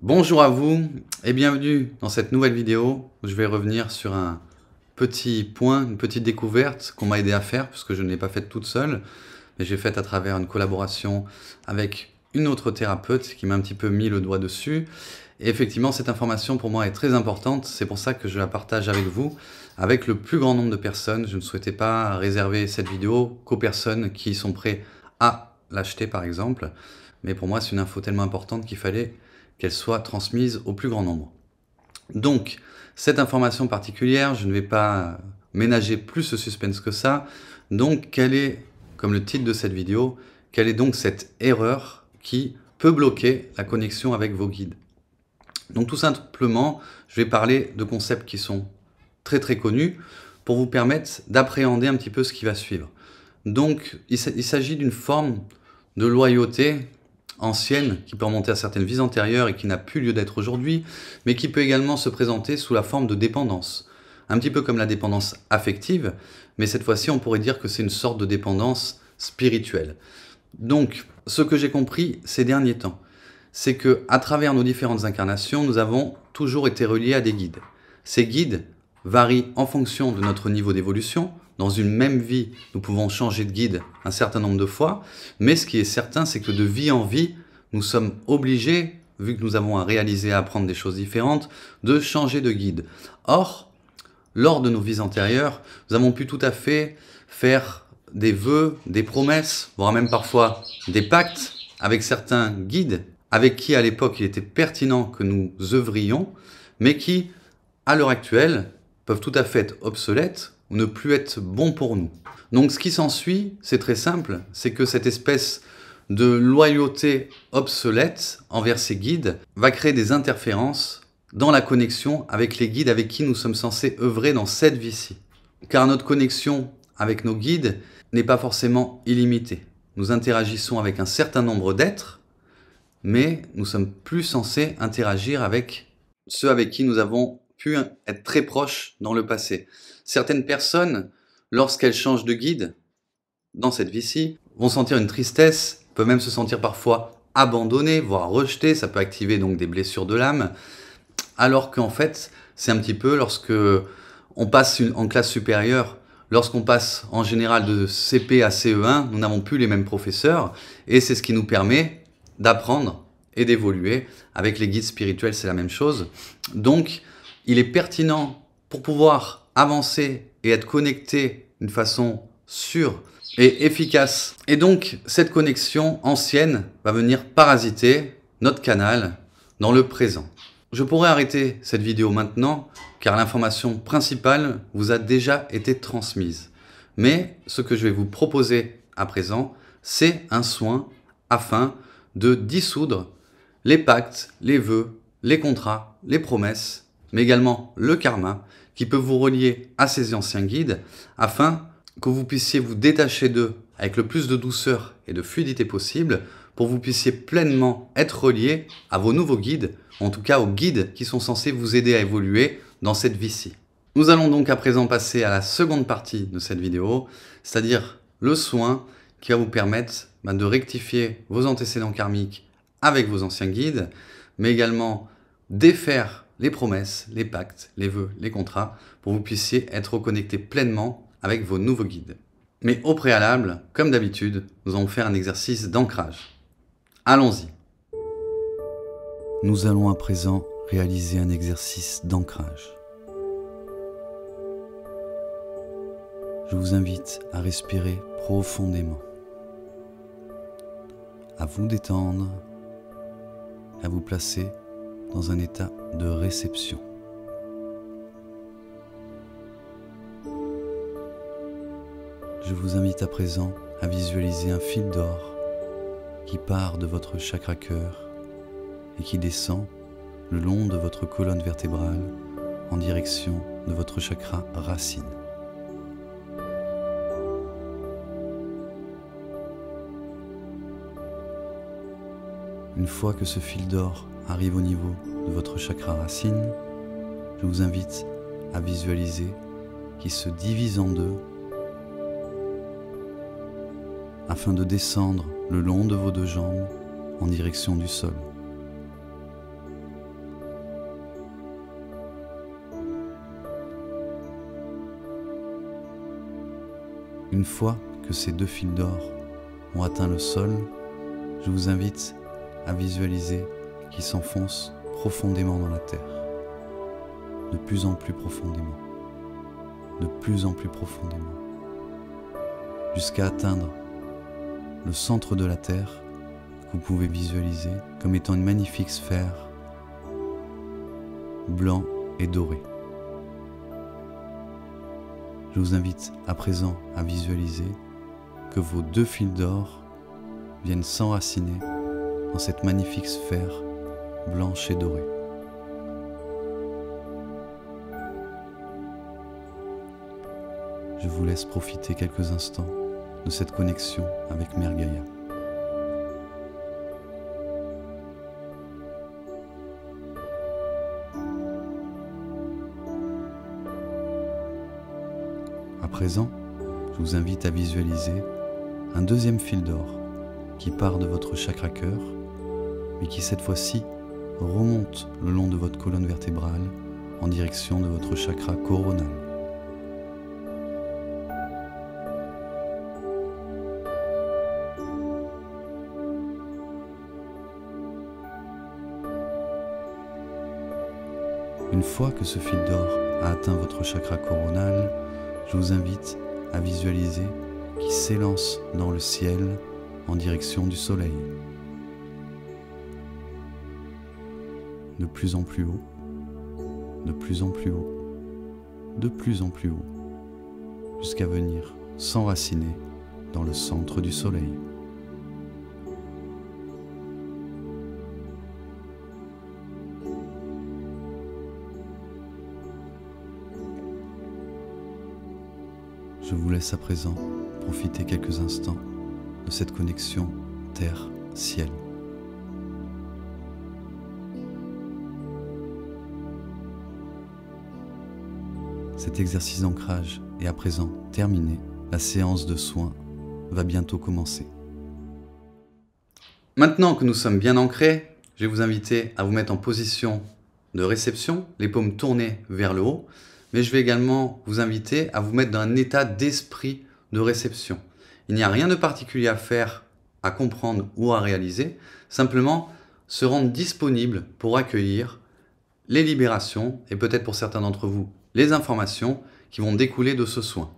Bonjour à vous et bienvenue dans cette nouvelle vidéo où je vais revenir sur un petit point, une petite découverte qu'on m'a aidé à faire puisque je ne l'ai pas faite toute seule, mais j'ai faite à travers une collaboration avec une autre thérapeute qui m'a un petit peu mis le doigt dessus. Et effectivement, cette information pour moi est très importante, c'est pour ça que je la partage avec vous, avec le plus grand nombre de personnes. Je ne souhaitais pas réserver cette vidéo qu'aux personnes qui sont prêtes à l'acheter par exemple, mais pour moi c'est une info tellement importante qu'il fallait qu'elle soit transmise au plus grand nombre. Donc, cette information particulière, je ne vais pas ménager plus ce suspense que ça. Donc, quelle est, comme le titre de cette vidéo, quelle est donc cette erreur qui peut bloquer la connexion avec vos guides? Donc, tout simplement, je vais parler de concepts qui sont très connus pour vous permettre d'appréhender un petit peu ce qui va suivre. Donc, il s'agit d'une forme de loyauté ancienne qui peut remonter à certaines vies antérieures et qui n'a plus lieu d'être aujourd'hui, mais qui peut également se présenter sous la forme de dépendance. Un petit peu comme la dépendance affective, mais cette fois-ci on pourrait dire que c'est une sorte de dépendance spirituelle. Donc, ce que j'ai compris ces derniers temps, c'est que à travers nos différentes incarnations, nous avons toujours été reliés à des guides. Ces guides varient en fonction de notre niveau d'évolution. Dans une même vie, nous pouvons changer de guide un certain nombre de fois, mais ce qui est certain, c'est que de vie en vie, nous sommes obligés, vu que nous avons à réaliser, à apprendre des choses différentes, de changer de guide. Or, lors de nos vies antérieures, nous avons pu tout à fait faire des vœux, des promesses, voire même parfois des pactes avec certains guides avec qui à l'époque il était pertinent que nous œuvrions, mais qui, à l'heure actuelle, peuvent tout à fait être obsolètes ou ne plus être bons pour nous. Donc ce qui s'ensuit, c'est très simple, c'est que cette espèce de loyauté obsolète envers ces guides va créer des interférences dans la connexion avec les guides avec qui nous sommes censés œuvrer dans cette vie-ci. Car notre connexion avec nos guides n'est pas forcément illimitée. Nous interagissons avec un certain nombre d'êtres, mais nous sommes plus censés interagir avec ceux avec qui nous avons pu être très proches dans le passé. Certaines personnes, lorsqu'elles changent de guide dans cette vie-ci, vont sentir une tristesse, peuvent même se sentir parfois abandonnées, voire rejetées, ça peut activer donc des blessures de l'âme, alors qu'en fait, c'est un petit peu lorsque on passe en classe supérieure, lorsqu'on passe en général de CP à CE1, nous n'avons plus les mêmes professeurs, et c'est ce qui nous permet d'apprendre et d'évoluer. Avec les guides spirituels, c'est la même chose. Donc, il est pertinent pour pouvoir avancer et être connecté d'une façon sûre et efficace. Et donc, cette connexion ancienne va venir parasiter notre canal dans le présent. Je pourrais arrêter cette vidéo maintenant, car l'information principale vous a déjà été transmise. Mais ce que je vais vous proposer à présent, c'est un soin afin de dissoudre les pactes, les vœux, les contrats, les promesses, mais également le karma qui peut vous relier à ces anciens guides afin que vous puissiez vous détacher d'eux avec le plus de douceur et de fluidité possible pour que vous puissiez pleinement être relié à vos nouveaux guides, en tout cas aux guides qui sont censés vous aider à évoluer dans cette vie-ci. Nous allons donc à présent passer à la seconde partie de cette vidéo, c'est-à-dire le soin qui va vous permettre de rectifier vos antécédents karmiques avec vos anciens guides, mais également défaire les promesses, les pactes, les vœux, les contrats, pour que vous puissiez être reconnecté pleinement avec vos nouveaux guides. Mais au préalable, comme d'habitude, nous allons faire un exercice d'ancrage. Allons-y. Nous allons à présent réaliser un exercice d'ancrage. Je vous invite à respirer profondément, à vous détendre, à vous placer dans un état de réception. Je vous invite à présent à visualiser un fil d'or qui part de votre chakra cœur et qui descend le long de votre colonne vertébrale en direction de votre chakra racine. Une fois que ce fil d'or arrive au niveau de votre chakra racine, je vous invite à visualiser qu'il se divise en deux afin de descendre le long de vos deux jambes en direction du sol. Une fois que ces 2 fils d'or ont atteint le sol, je vous invite à visualiser qu'ils s'enfoncent profondément dans la terre, de plus en plus profondément, de plus en plus profondément, jusqu'à atteindre le centre de la terre que vous pouvez visualiser comme étant une magnifique sphère blanc et doré. Je vous invite à présent à visualiser que vos 2 fils d'or viennent s'enraciner dans cette magnifique sphère blanche et dorée. Je vous laisse profiter quelques instants de cette connexion avec Mère Gaïa. À présent, je vous invite à visualiser un 2e fil d'or qui part de votre chakra cœur, mais qui cette fois-ci remonte le long de votre colonne vertébrale en direction de votre chakra coronal. Une fois que ce fil d'or a atteint votre chakra coronal, je vous invite à visualiser qu'il s'élance dans le ciel en direction du soleil. De plus en plus haut, de plus en plus haut, de plus en plus haut, jusqu'à venir s'enraciner dans le centre du soleil. Je vous laisse à présent profiter quelques instants de cette connexion terre-ciel. Cet exercice d'ancrage est à présent terminé. La séance de soins va bientôt commencer. Maintenant que nous sommes bien ancrés, je vais vous inviter à vous mettre en position de réception, les paumes tournées vers le haut, mais je vais également vous inviter à vous mettre dans un état d'esprit de réception. Il n'y a rien de particulier à faire, à comprendre ou à réaliser, simplement se rendre disponible pour accueillir les libérations et peut-être pour certains d'entre vous, les informations qui vont découler de ce soin.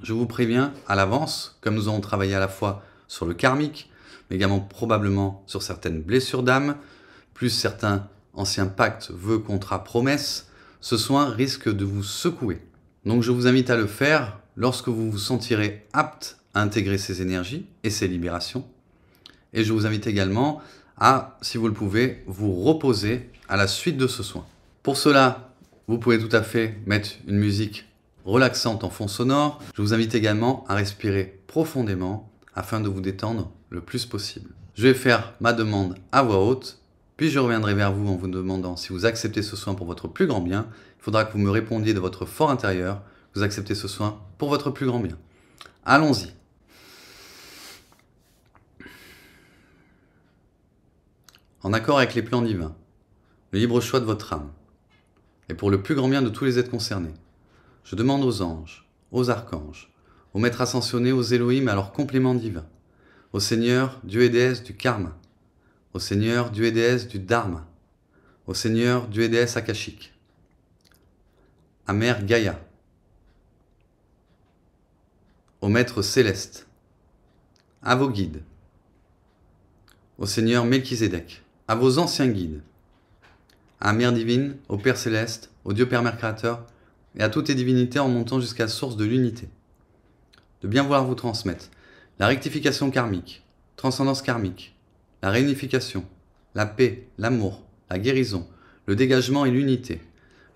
Je vous préviens à l'avance, comme nous avons travaillé à la fois sur le karmique, mais également probablement sur certaines blessures d'âme, plus certains anciens pactes, vœux, contrats, promesses, ce soin risque de vous secouer. Donc je vous invite à le faire lorsque vous vous sentirez apte à intégrer ces énergies et ces libérations. Et je vous invite également à, si vous le pouvez, vous reposer à la suite de ce soin. Pour cela, vous pouvez tout à fait mettre une musique relaxante en fond sonore. Je vous invite également à respirer profondément afin de vous détendre le plus possible. Je vais faire ma demande à voix haute. Puis je reviendrai vers vous en vous demandant si vous acceptez ce soin pour votre plus grand bien. Il faudra que vous me répondiez de votre fort intérieur. Vous acceptez ce soin pour votre plus grand bien. Allons-y. En accord avec les plans divins, le libre choix de votre âme, et pour le plus grand bien de tous les êtres concernés, je demande aux anges, aux archanges, aux maîtres ascensionnés, aux Elohim et à leurs compléments divins, aux seigneurs, dieux et déesses du karma, au Seigneur, Dieu et déesse du Dharma, au Seigneur, Dieu et déesse akashique, à Mère Gaïa, au Maître céleste, à vos guides, au Seigneur Melchizedek, à vos anciens guides, à Mère divine, au Père céleste, au Dieu Père Mère créateur, et à toutes les divinités en montant jusqu'à la source de l'unité, de bien vouloir vous transmettre la rectification karmique, transcendance karmique, la réunification, la paix, l'amour, la guérison, le dégagement et l'unité,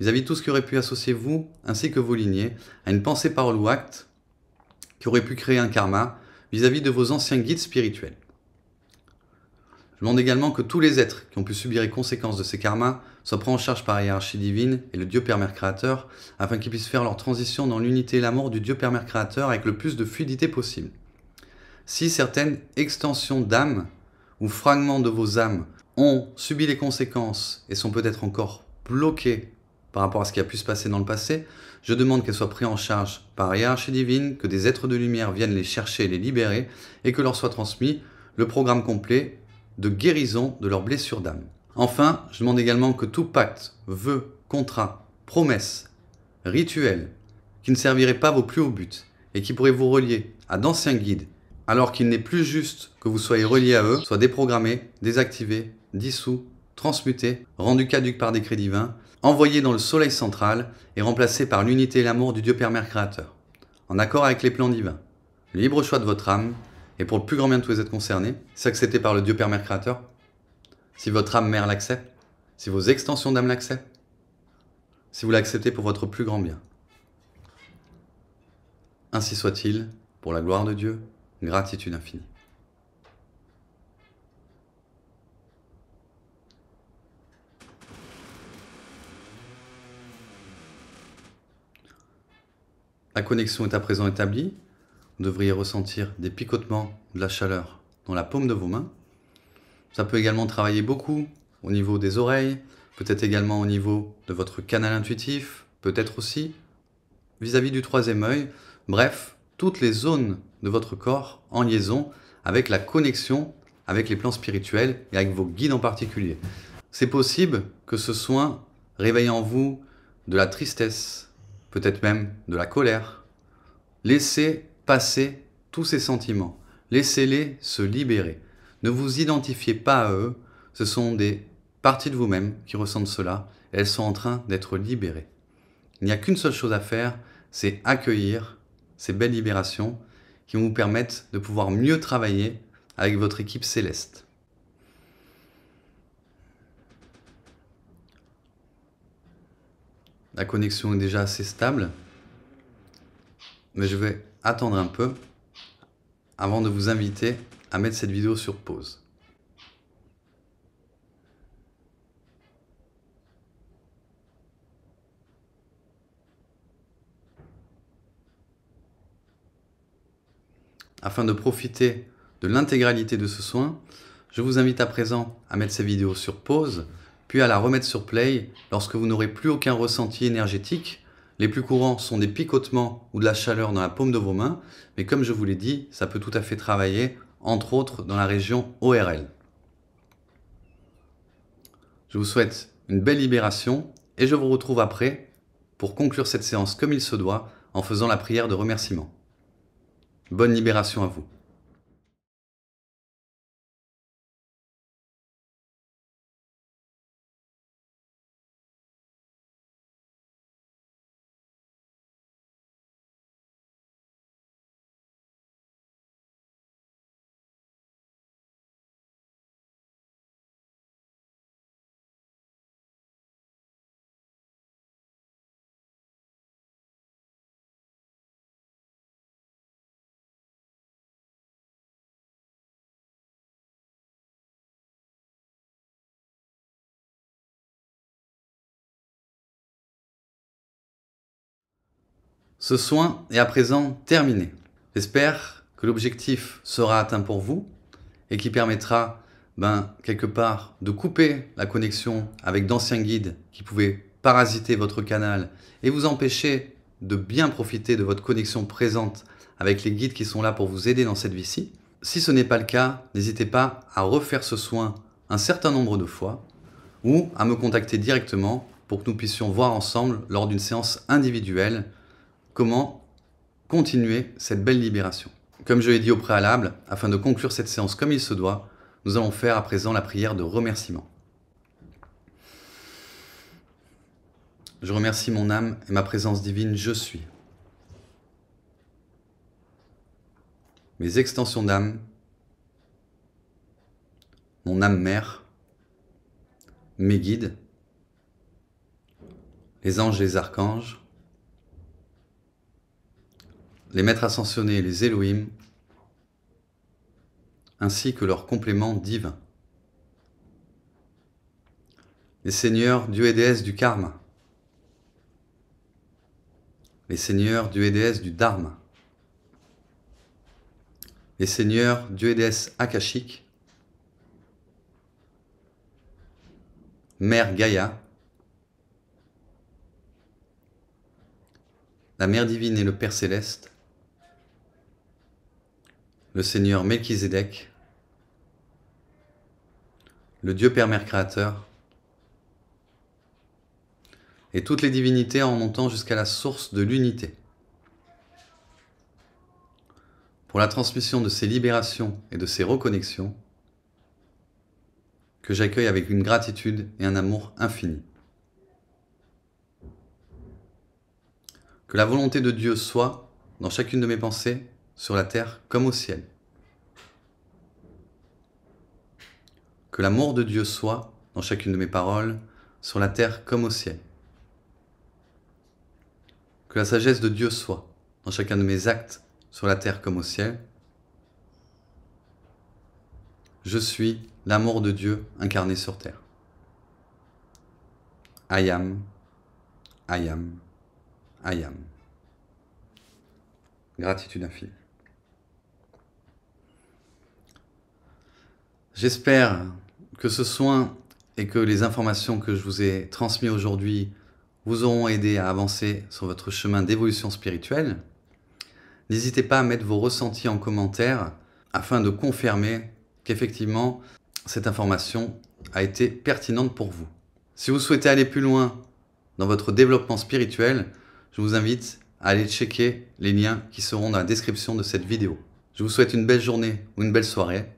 vis-à-vis de tout ce qui aurait pu associer vous, ainsi que vos lignées, à une pensée, parole ou acte qui aurait pu créer un karma vis-à-vis de vos anciens guides spirituels. Je demande également que tous les êtres qui ont pu subir les conséquences de ces karmas soient pris en charge par la hiérarchie divine et le Dieu Père Mère Créateur, afin qu'ils puissent faire leur transition dans l'unité et l'amour du Dieu Père Mère Créateur avec le plus de fluidité possible. Si certaines extensions d'âme ou fragments de vos âmes ont subi les conséquences et sont peut-être encore bloqués par rapport à ce qui a pu se passer dans le passé. Je demande qu'elles soient prises en charge par la hiérarchie divine, que des êtres de lumière viennent les chercher et les libérer, et que leur soit transmis le programme complet de guérison de leurs blessures d'âme. Enfin, je demande également que tout pacte, vœu, contrat, promesse, rituel, qui ne servirait pas vos plus hauts buts, et qui pourrait vous relier à d'anciens guides, alors qu'il n'est plus juste que vous soyez relié à eux, soit déprogrammé, désactivé, dissous, transmuté, rendu caduc par décret divin, envoyé dans le soleil central et remplacé par l'unité et l'amour du Dieu Père Mère Créateur, en accord avec les plans divins. Le libre choix de votre âme, et pour le plus grand bien de tous les êtres concernés, c'est accepté par le Dieu Père Mère Créateur. Si votre âme mère l'accepte, si vos extensions d'âme l'acceptent, si vous l'acceptez pour votre plus grand bien. Ainsi soit-il, pour la gloire de Dieu, gratitude infinie. La connexion est à présent établie. Vous devriez ressentir des picotements, de la chaleur dans la paume de vos mains. Ça peut également travailler beaucoup au niveau des oreilles, peut-être également au niveau de votre canal intuitif, peut-être aussi vis-à-vis du troisième œil. Bref, toutes les zones de votre corps en liaison avec la connexion avec les plans spirituels et avec vos guides en particulier. C'est possible que ce soin réveille en vous de la tristesse, peut-être même de la colère. Laissez passer tous ces sentiments. Laissez-les se libérer. Ne vous identifiez pas à eux. Ce sont des parties de vous-même qui ressentent cela. Et elles sont en train d'être libérées. Il n'y a qu'une seule chose à faire, c'est accueillir ces belles libérations qui vont vous permettre de pouvoir mieux travailler avec votre équipe céleste. La connexion est déjà assez stable, mais je vais attendre un peu avant de vous inviter à mettre cette vidéo sur pause. Afin de profiter de l'intégralité de ce soin, je vous invite à présent à mettre cette vidéo sur pause, puis à la remettre sur play lorsque vous n'aurez plus aucun ressenti énergétique. Les plus courants sont des picotements ou de la chaleur dans la paume de vos mains, mais comme je vous l'ai dit, ça peut tout à fait travailler, entre autres dans la région ORL. Je vous souhaite une belle libération et je vous retrouve après pour conclure cette séance comme il se doit en faisant la prière de remerciement. Bonne libération à vous. Ce soin est à présent terminé. J'espère que l'objectif sera atteint pour vous et qui permettra, quelque part, de couper la connexion avec d'anciens guides qui pouvaient parasiter votre canal et vous empêcher de bien profiter de votre connexion présente avec les guides qui sont là pour vous aider dans cette vie-ci. Si ce n'est pas le cas, n'hésitez pas à refaire ce soin un certain nombre de fois ou à me contacter directement pour que nous puissions voir ensemble lors d'une séance individuelle comment continuer cette belle libération. Comme je l'ai dit au préalable, afin de conclure cette séance comme il se doit, nous allons faire à présent la prière de remerciement. Je remercie mon âme et ma présence divine, je suis. Mes extensions d'âme, mon âme mère, mes guides, les anges et les archanges, les maîtres ascensionnés et les Elohim, ainsi que leurs compléments divins. Les seigneurs, dieux et déesses du karma, les seigneurs, dieux et déesses du dharma, les seigneurs, dieux et déesses akashiques, Mère Gaïa, la Mère divine et le Père céleste, le Seigneur Melchizedek, le Dieu Père Mère Créateur, et toutes les divinités en montant jusqu'à la source de l'unité. Pour la transmission de ces libérations et de ces reconnexions, que j'accueille avec une gratitude et un amour infini. Que la volonté de Dieu soit, dans chacune de mes pensées, sur la terre comme au ciel. Que l'amour de Dieu soit, dans chacune de mes paroles, sur la terre comme au ciel. Que la sagesse de Dieu soit, dans chacun de mes actes, sur la terre comme au ciel. Je suis l'amour de Dieu incarné sur terre. I am, I am, I am. Gratitude infinie. J'espère que ce soin et que les informations que je vous ai transmises aujourd'hui vous auront aidé à avancer sur votre chemin d'évolution spirituelle. N'hésitez pas à mettre vos ressentis en commentaire afin de confirmer qu'effectivement cette information a été pertinente pour vous. Si vous souhaitez aller plus loin dans votre développement spirituel, je vous invite à aller checker les liens qui seront dans la description de cette vidéo. Je vous souhaite une belle journée ou une belle soirée.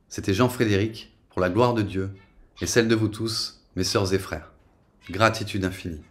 C'était Jean-Frédéric, pour la gloire de Dieu et celle de vous tous, mes sœurs et frères. Gratitude infinie.